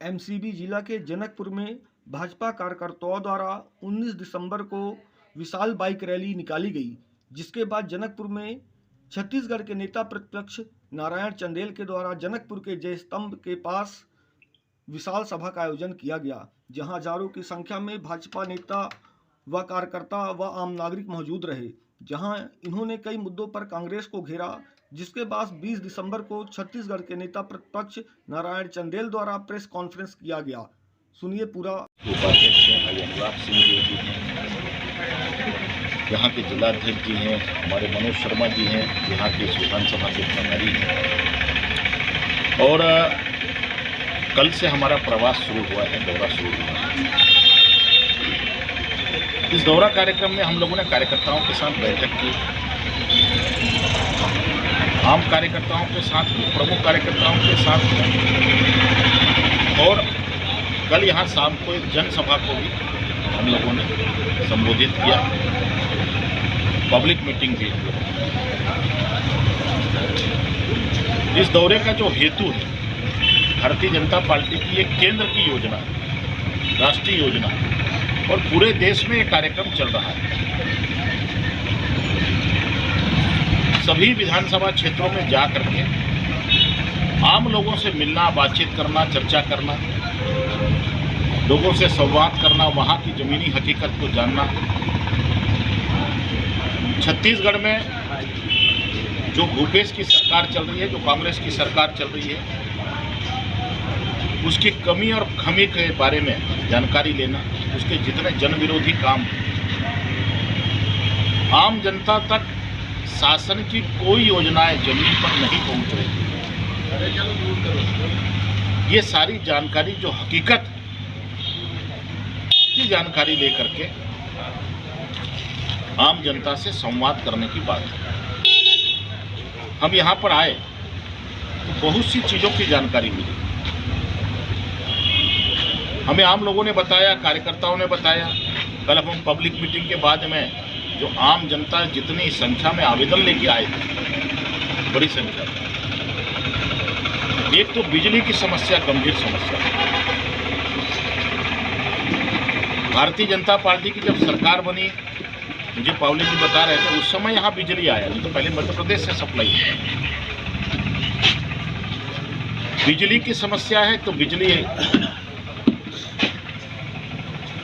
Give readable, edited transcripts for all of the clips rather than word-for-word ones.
MCB जिला के जनकपुर में भाजपा कार्यकर्ताओं द्वारा 19 दिसंबर को विशाल बाइक रैली निकाली गई, जिसके बाद जनकपुर में छत्तीसगढ़ के नेता प्रतिपक्ष नारायण चंदेल के द्वारा जनकपुर के जय स्तंभ के पास विशाल सभा का आयोजन किया गया, जहां हजारों की संख्या में भाजपा नेता व कार्यकर्ता व आम नागरिक मौजूद रहे। जहां इन्होंने कई मुद्दों पर कांग्रेस को घेरा, जिसके बाद 20 दिसंबर को छत्तीसगढ़ के नेता प्रतिपक्ष नारायण चंदेल द्वारा प्रेस कॉन्फ्रेंस किया गया। सुनिए पूरा। उपाध्यक्ष भाई अनुराग सिंह जी हैं, यहाँ के जिलाध्यक्ष जी हैं, हमारे मनोज शर्मा जी हैं, यहाँ के विधानसभा के प्रभारी हैं। और कल से हमारा प्रवास शुरू हुआ है, दौरा शुरू हुआ है। इस दौरा कार्यक्रम में हम लोगों ने कार्यकर्ताओं के साथ बैठक की, आम कार्यकर्ताओं के साथ, प्रमुख कार्यकर्ताओं के साथ, और कल यहाँ शाम को एक जनसभा को भी हम लोगों ने संबोधित किया, पब्लिक मीटिंग भी। इस दौरे का जो हेतु है, भारतीय जनता पार्टी की एक केंद्र की योजना, राष्ट्रीय योजना, और पूरे देश में ये कार्यक्रम चल रहा है। सभी विधानसभा क्षेत्रों में जा करके आम लोगों से मिलना, बातचीत करना, चर्चा करना, लोगों से संवाद करना, वहाँ की ज़मीनी हकीकत को जानना। छत्तीसगढ़ में जो भूपेश की सरकार चल रही है, जो कांग्रेस की सरकार चल रही है, उसकी कमी और खामी के बारे में जानकारी लेना, उसके जितने जन विरोधी काम, आम जनता तक शासन की कोई योजनाएं जमीन पर नहीं पहुंच रही, ये सारी जानकारी, जो हकीकत की जानकारी लेकर के आम जनता से संवाद करने की बात है। हम यहाँ पर आए तो बहुत सी चीज़ों की जानकारी मिली। हमें आम लोगों ने बताया, कार्यकर्ताओं ने बताया। कल हम पब्लिक मीटिंग के बाद में जो आम जनता जितनी संख्या में आवेदन लेके आए थे, बड़ी संख्या में, एक तो बिजली की समस्या, गंभीर समस्या। भारतीय जनता पार्टी की जब सरकार बनी, मुझे पावली जी बता रहे थे, उस समय यहाँ बिजली आया, नहीं तो पहले मध्य प्रदेश से सप्लाई है। बिजली की समस्या है तो बिजली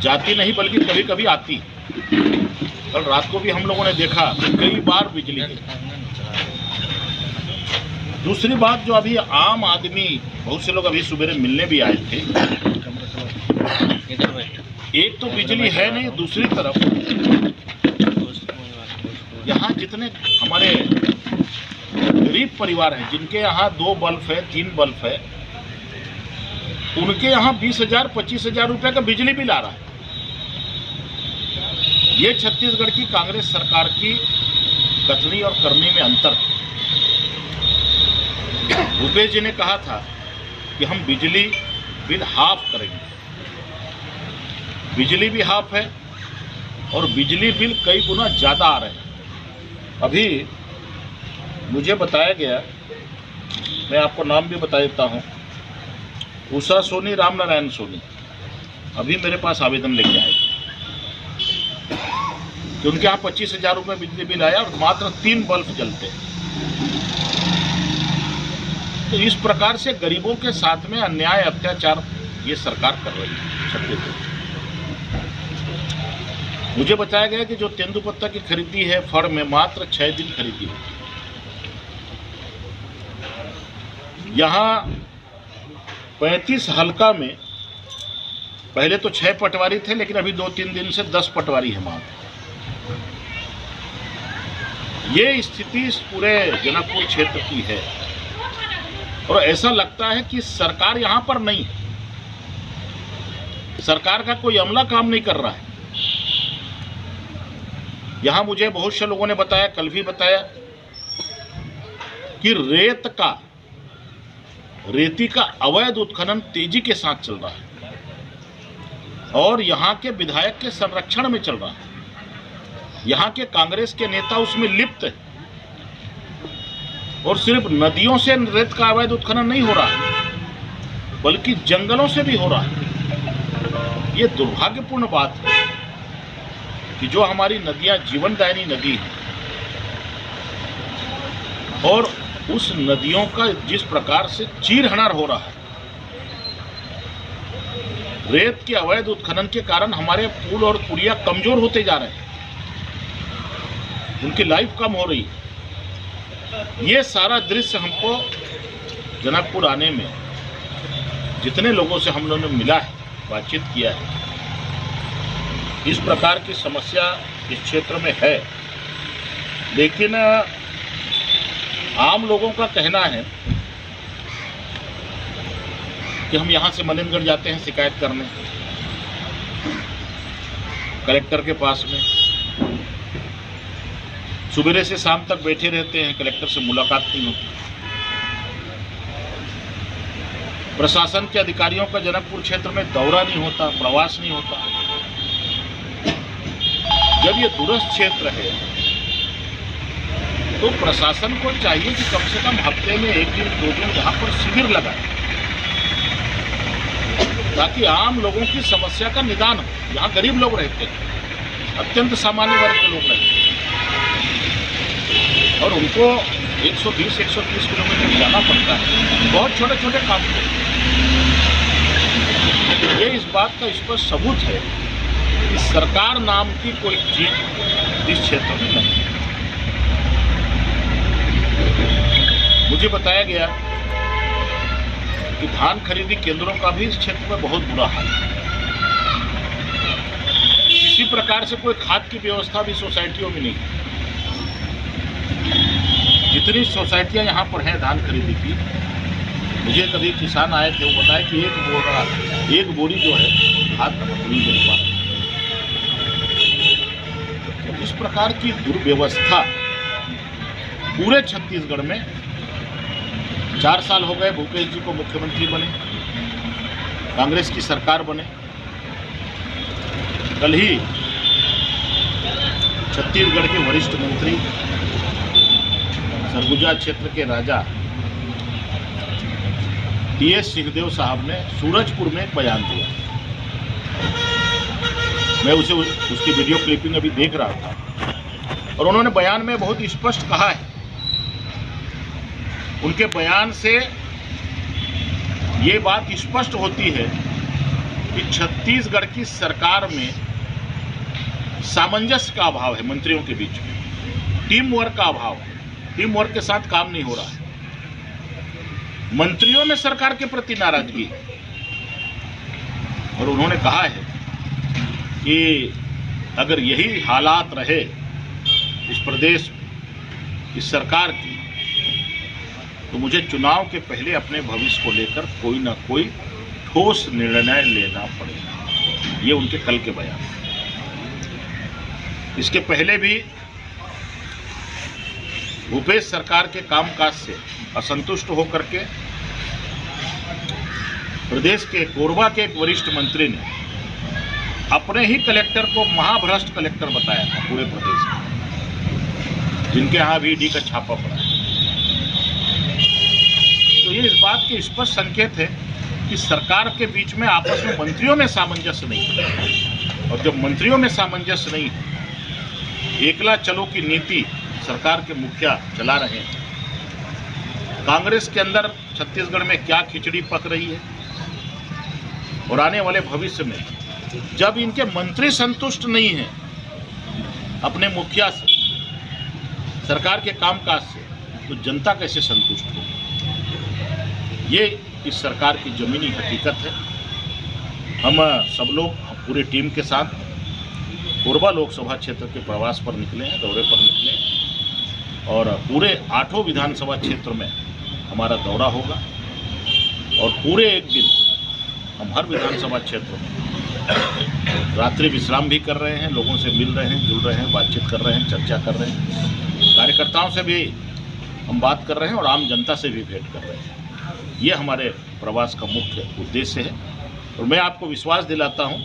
जाती नहीं, बल्कि कभी कभी आती। कल रात को भी हम लोगों ने देखा कि कई बार बिजली गई। दूसरी बात, जो अभी आम आदमी, बहुत से लोग अभी सुबह मिलने भी आए थे, एक तो बिजली है नहीं, दूसरी तरफ यहाँ जितने हमारे गरीब परिवार हैं, जिनके यहाँ 2 बल्ब है, 3 बल्ब है, उनके यहाँ 20,000, 25,000 रुपये का बिजली बिल आ रहा है। ये छत्तीसगढ़ की कांग्रेस सरकार की कथनी और करनी में अंतर है। भूपेश जी ने कहा था कि हम बिजली बिल हाफ करेंगे। बिजली भी हाफ है और बिजली बिल कई गुना ज़्यादा आ रहे हैं। अभी मुझे बताया गया, मैं आपको नाम भी बता देता हूँ, उषा सोनी, राम नारायण सोनी, अभी मेरे पास आवेदन लेके आए कि उनके यहाँ 25,000 रुपये बिजली बिल आया और मात्र 3 बल्ब जलते हैं। तो इस प्रकार से गरीबों के साथ में अन्याय, अत्याचार ये सरकार कर रही है छत्तीसगढ़। मुझे बताया गया कि जो तेंदुपत्ता की खरीदी है फड़ में, मात्र 6 दिन खरीदी है। यहाँ 35 हल्का में पहले तो 6 पटवारी थे, लेकिन अभी 2-3 दिन से 10 पटवारी है वहाँ। ये स्थिति इस पूरे जनकपुर क्षेत्र की है और ऐसा लगता है कि सरकार यहाँ पर नहीं है, सरकार का कोई अमला काम नहीं कर रहा है। यहाँ मुझे बहुत से लोगों ने बताया, कल भी बताया, कि रेती का अवैध उत्खनन तेजी के साथ चल रहा है और यहाँ के विधायक के संरक्षण में चल रहा है। यहाँ के कांग्रेस के नेता उसमें लिप्त है और सिर्फ नदियों से रेत का अवैध उत्खनन नहीं हो रहा है, बल्कि जंगलों से भी हो रहा है। ये दुर्भाग्यपूर्ण बात है कि जो हमारी नदियां जीवनदायिनी नदी है और उस नदियों का जिस प्रकार से चीरहरण हो रहा है, रेत के अवैध उत्खनन के कारण हमारे पुल और पुलिया कमजोर होते जा रहे हैं, उनकी लाइफ कम हो रही है। ये सारा दृश्य हमको जनकपुर आने में जितने लोगों से हम लोगों ने मिला है, बातचीत किया है, इस प्रकार की समस्या इस क्षेत्र में है। लेकिन आम लोगों का कहना है कि हम यहाँ से मनिंदगढ़ जाते हैं शिकायत करने कलेक्टर के पास में, सुबह से शाम तक बैठे रहते हैं, कलेक्टर से मुलाकात नहीं होती। प्रशासन के अधिकारियों का जनकपुर क्षेत्र में दौरा नहीं होता, प्रवास नहीं होता। जब ये दूरस्थ क्षेत्र है तो प्रशासन को चाहिए कि कम से कम हफ्ते में 1 दिन 2 दिन यहाँ पर शिविर लगाए, ताकि आम लोगों की समस्या का निदान हो। यहाँ गरीब लोग रहते हैं, अत्यंत सामान्य वर्ग के लोग रहते हैं और उनको 120-130 किलोमीटर जाना पड़ता है बहुत छोटे छोटे काम को। ये इस बात का स्पष्ट सबूत है कि सरकार नाम की कोई चीज इस क्षेत्र में नहीं है। मुझे बताया गया कि धान खरीदी केंद्रों का भी इस क्षेत्र में बहुत बुरा हाल है। किसी प्रकार से कोई खाद की व्यवस्था भी सोसाइटियों में नहीं है। जितनी सोसाइटियां यहाँ पर हैं धान खरीदी की, मुझे कभी किसान आए थे, वो बताए कि एक बोरी जो है खाद नहीं मिल पा रही। तो इस प्रकार की दुर्व्यवस्था पूरे छत्तीसगढ़ में 4 साल हो गए भूपेश जी को मुख्यमंत्री बने, कांग्रेस की सरकार बने। कल ही छत्तीसगढ़ के वरिष्ठ मंत्री सरगुजा क्षेत्र के राजा टी.एस. सिंहदेव साहब ने सूरजपुर में एक बयान दिया। मैं उसकी वीडियो क्लिपिंग अभी देख रहा था और उन्होंने बयान में बहुत स्पष्ट कहा है। उनके बयान से ये बात स्पष्ट होती है कि छत्तीसगढ़ की सरकार में सामंजस्य का अभाव है, मंत्रियों के बीच में टीम वर्क का अभाव है, टीम वर्क के साथ काम नहीं हो रहा है। मंत्रियों में सरकार के प्रति नाराजगी है और उन्होंने कहा है कि अगर यही हालात रहे इस प्रदेश इस सरकार की, तो मुझे चुनाव के पहले अपने भविष्य को लेकर कोई ना कोई ठोस निर्णय लेना पड़ेगा। ये उनके कल के बयान। इसके पहले भी भूपेश सरकार के कामकाज से असंतुष्ट होकर के प्रदेश के कोरबा के एक वरिष्ठ मंत्री ने अपने ही कलेक्टर को महाभ्रष्ट कलेक्टर बताया था पूरे प्रदेश में, जिनके यहाँ भी ईडी का छापा पड़ा है। तो ये इस बात के स्पष्ट संकेत है कि सरकार के बीच में आपस में मंत्रियों में सामंजस्य नहीं है। और जब मंत्रियों में सामंजस्य नहीं है, एकला चलो की नीति सरकार के मुखिया चला रहे हैं। कांग्रेस के अंदर छत्तीसगढ़ में क्या खिचड़ी पक रही है और आने वाले भविष्य में जब इनके मंत्री संतुष्ट नहीं हैं अपने मुखिया से, सरकार के कामकाज से, तो जनता कैसे संतुष्ट हो? ये इस सरकार की जमीनी हकीकत है। हम सब लोग पूरी टीम के साथ कोरबा लोकसभा क्षेत्र के प्रवास पर निकले हैं, दौरे पर निकले हैं और पूरे 8 विधानसभा क्षेत्र में हमारा दौरा होगा और पूरे एक दिन हम हर विधानसभा क्षेत्र में रात्रि विश्राम भी कर रहे हैं, लोगों से मिल रहे हैं, जुड़ रहे हैं, बातचीत कर रहे हैं, चर्चा कर रहे हैं, कार्यकर्ताओं से भी हम बात कर रहे हैं और आम जनता से भी भेंट कर रहे हैं। ये हमारे प्रवास का मुख्य उद्देश्य है और मैं आपको विश्वास दिलाता हूं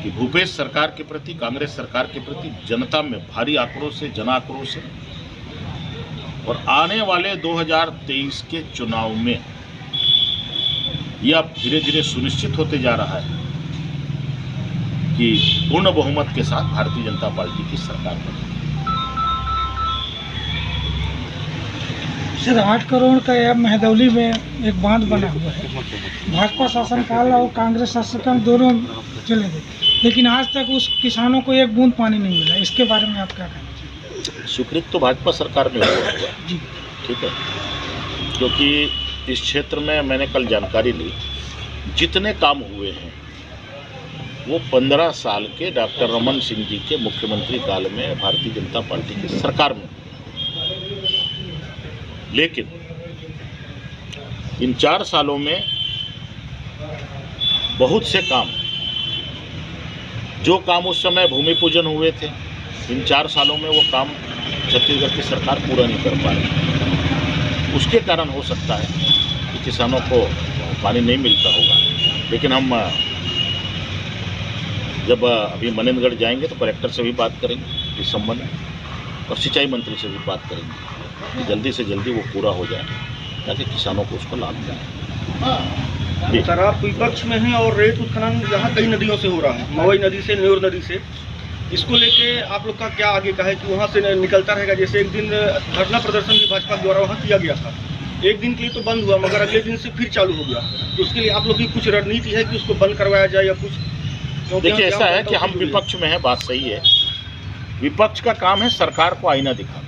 कि भूपेश सरकार के प्रति, कांग्रेस सरकार के प्रति जनता में भारी आक्रोश है, जन आक्रोश है और आने वाले 2023 के चुनाव में ये अब धीरे धीरे सुनिश्चित होते जा रहा है कि पूर्ण बहुमत के साथ भारतीय जनता पार्टी की सरकार बने। सर 8 करोड़ का यह महदौली में एक बांध बना हुआ है। भाजपा शासनकाल और कांग्रेस शासनकाल दोनों चले गए, लेकिन आज तक उस किसानों को एक बूंद पानी नहीं मिला। इसके बारे में आप क्या कहना चाहिए? स्वीकृत तो भाजपा सरकार में हुआ होगा, जी ठीक है, क्योंकि इस क्षेत्र में मैंने कल जानकारी ली, जितने काम हुए हैं वो 15 साल के डॉक्टर रमन सिंह जी के मुख्यमंत्री काल में भारतीय जनता पार्टी की सरकार में। लेकिन इन 4 सालों में बहुत से काम, जो काम उस समय भूमि पूजन हुए थे, इन 4 सालों में वो काम छत्तीसगढ़ की सरकार पूरा नहीं कर पा रही। उसके कारण हो सकता है कि किसानों को पानी नहीं मिलता होगा। लेकिन हम जब अभी मनेंद्रगढ़ जाएंगे तो कलेक्टर से भी बात करेंगे इस संबंध में, और सिंचाई मंत्री से भी बात करेंगे कि जल्दी से जल्दी वो पूरा हो जाए ताकि किसानों को उसका लाभ मिले। सर आप विपक्ष में हैं और रेत उत्खनन यहाँ कई नदियों से हो रहा है, मवई नदी से, न्योर नदी से, इसको लेके आप लोग का क्या आगे का है कि वहाँ से निकलता रहेगा? जैसे एक दिन धरना प्रदर्शन भी भाजपा द्वारा वहाँ किया गया था, एक दिन के लिए तो बंद हुआ, मगर अगले दिन से फिर चालू हो गया। तो उसके लिए आप लोग की कुछ रणनीति है कि उसको बंद करवाया जाए या कुछ? देखिए, ऐसा है कि हम विपक्ष में हैं, बात सही है। विपक्ष का काम है सरकार को आईना दिखाना,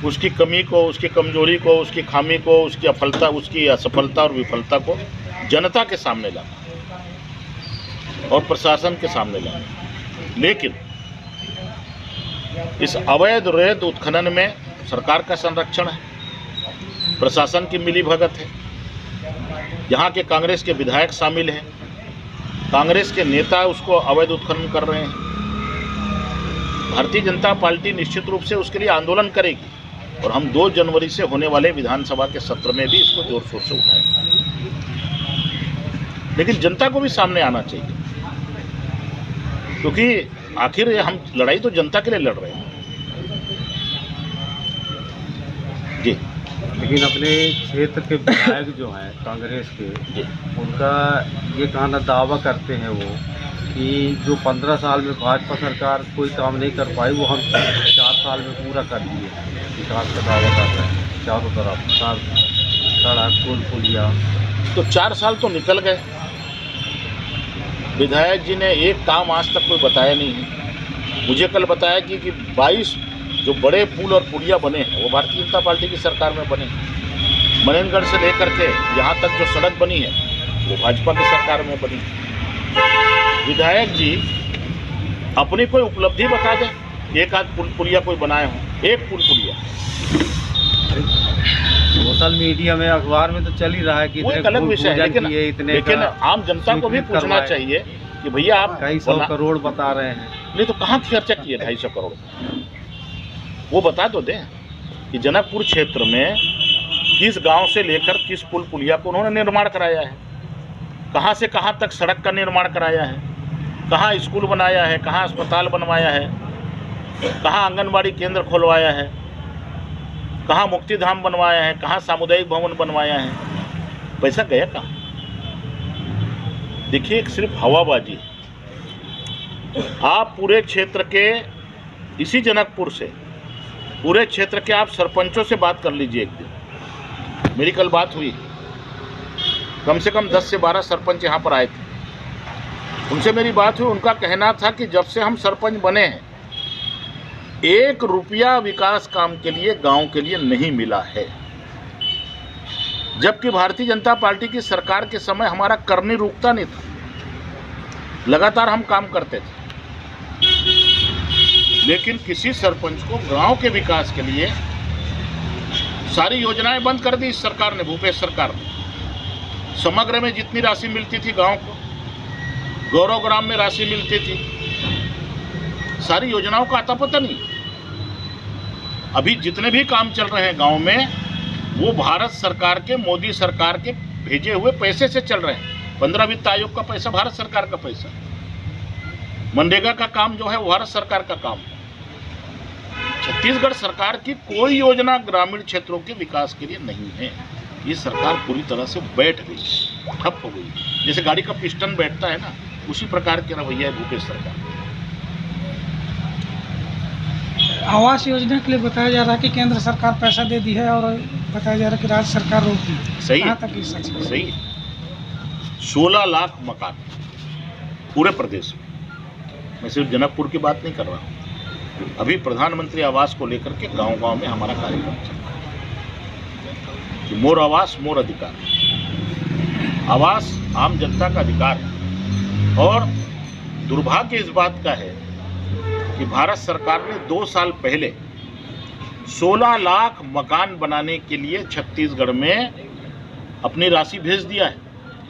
उसकी कमी को, उसकी कमजोरी को, उसकी खामी को, उसकी असफलता, उसकी असफलता और विफलता को जनता के सामने लाना और प्रशासन के सामने लाना। लेकिन इस अवैध रेत उत्खनन में सरकार का संरक्षण है, प्रशासन की मिलीभगत है, यहाँ के कांग्रेस के विधायक शामिल हैं, कांग्रेस के नेता उसको अवैध उत्खनन कर रहे हैं। भारतीय जनता पार्टी निश्चित रूप से उसके लिए आंदोलन करेगी और हम 2 जनवरी से होने वाले विधानसभा के सत्र में भी इसको जोर शोर से उठाएंगे। लेकिन जनता को भी सामने आना चाहिए, क्योंकि आखिर हम लड़ाई तो जनता के लिए लड़ रहे हैं। जी। लेकिन अपने क्षेत्र के विधायक जो हैं कांग्रेस के, उनका ये कहना, दावा करते हैं वो कि जो 15 साल में भाजपा सरकार कोई काम नहीं कर पाई वो हम 4 साल में पूरा कर दिए। विकास का दावा कर रहे हैं चारों तरफ, सड़क, पुल, पुलिया। तो 4 साल तो निकल गए, विधायक जी ने एक काम आज तक कोई बताया नहीं है। मुझे कल बताया कि 22 जो बड़े पुल और पुलिया बने हैं वो भारतीय जनता पार्टी की सरकार में बने। मनेंद्रगढ़ से लेकर के यहाँ तक जो सड़क बनी है वो भाजपा की सरकार में बनी। विधायक जी अपनी कोई उपलब्धि बता दें, एक आध पुल पुलिया कोई बनाए हो, एक पुल पुलिया। सोशल मीडिया में, अखबार में तो चल ही रहा है कि वो एक अलग विषय है, लेकिन आम जनता को भी पूछना चाहिए कि भैया आप कई 100 करोड़ बता रहे हैं, नहीं तो कहाँ खर्चा किए 250 करोड़? वो बता तो दें कि जनकपुर क्षेत्र में किस गांव से लेकर किस पुल पुलिया को उन्होंने निर्माण कराया है, कहां से कहां तक सड़क का निर्माण कराया है, कहां स्कूल बनाया है, कहां अस्पताल बनवाया है, कहां आंगनबाड़ी केंद्र खोलवाया है, कहां मुक्तिधाम बनवाया है, कहां सामुदायिक भवन बनवाया है। पैसा गया कहां? देखिए, सिर्फ हवाबाजी। आप पूरे क्षेत्र के, इसी जनकपुर से पूरे क्षेत्र के आप सरपंचों से बात कर लीजिए। एक दिन मेरी कल बात हुई, कम से कम 10 से 12 सरपंच यहाँ पर आए थे, उनसे मेरी बात हुई। उनका कहना था कि जब से हम सरपंच बने हैं 1 रुपया विकास काम के लिए गांव के लिए नहीं मिला है, जबकि भारतीय जनता पार्टी की सरकार के समय हमारा करनी रुकता नहीं था, लगातार हम काम करते थे। लेकिन किसी सरपंच को गांव के विकास के लिए सारी योजनाएं बंद कर दी इस सरकार ने, भूपेश सरकार ने। समग्र में जितनी राशि मिलती थी गांव को, गौरव ग्राम में राशि मिलती थी, सारी योजनाओं का आता पता नहीं। अभी जितने भी काम चल रहे हैं गांव में वो भारत सरकार के, मोदी सरकार के भेजे हुए पैसे से चल रहे हैं। 15 वित्त आयोग का पैसा भारत सरकार का पैसा, मनरेगा का काम जो है वो भारत सरकार का काम है। छत्तीसगढ़ सरकार की कोई योजना ग्रामीण क्षेत्रों के विकास के लिए नहीं है। ये सरकार पूरी तरह से बैठ गई, ठप हो गई। जैसे गाड़ी का पिस्टन बैठता है ना, उसी प्रकार के रवैया है भूपेश सरकार। आवास योजना के लिए बताया जा रहा है कि केंद्र सरकार पैसा दे दी है और बताया जा रहा है कि राज्य सरकार रोक दी है। सही कहाँ है, तक ये सच है? सही है। 16 लाख मकान पूरे प्रदेश में। मैं सिर्फ जनकपुर की बात नहीं कर रहा हूँ। अभी प्रधानमंत्री आवास को लेकर के गांव-गांव में हमारा कार्यक्रम चल रहा है कि मोर आवास मोर अधिकार। आवास आम जनता का अधिकार है और दुर्भाग्य इस बात का है कि भारत सरकार ने 2 साल पहले 16 लाख मकान बनाने के लिए छत्तीसगढ़ में अपनी राशि भेज दिया है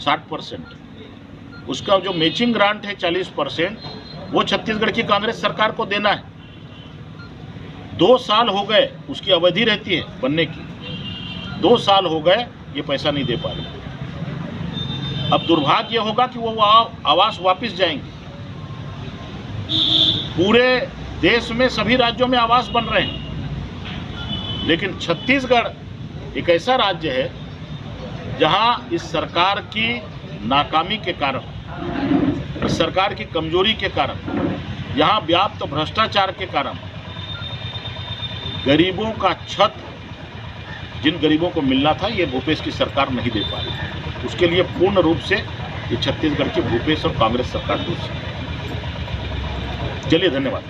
60%। उसका जो मैचिंग ग्रांट है 40%, वो छत्तीसगढ़ की कांग्रेस सरकार को देना है। 2 साल हो गए, उसकी अवधि रहती है बनने की। 2 साल हो गए, ये पैसा नहीं दे पा रहे। अब दुर्भाग्य होगा कि वो आवास वापस जाएंगे। पूरे देश में सभी राज्यों में आवास बन रहे हैं, लेकिन छत्तीसगढ़ एक ऐसा राज्य है जहां इस सरकार की नाकामी के कारण, इस सरकार की कमजोरी के कारण, यहाँ व्याप्त भ्रष्टाचार के कारण गरीबों का छत, जिन गरीबों को मिलना था, ये भूपेश की सरकार नहीं दे पा रही। उसके लिए पूर्ण रूप से ये छत्तीसगढ़ की भूपेश और कांग्रेस सरकार दोषी है। चलिए, धन्यवाद।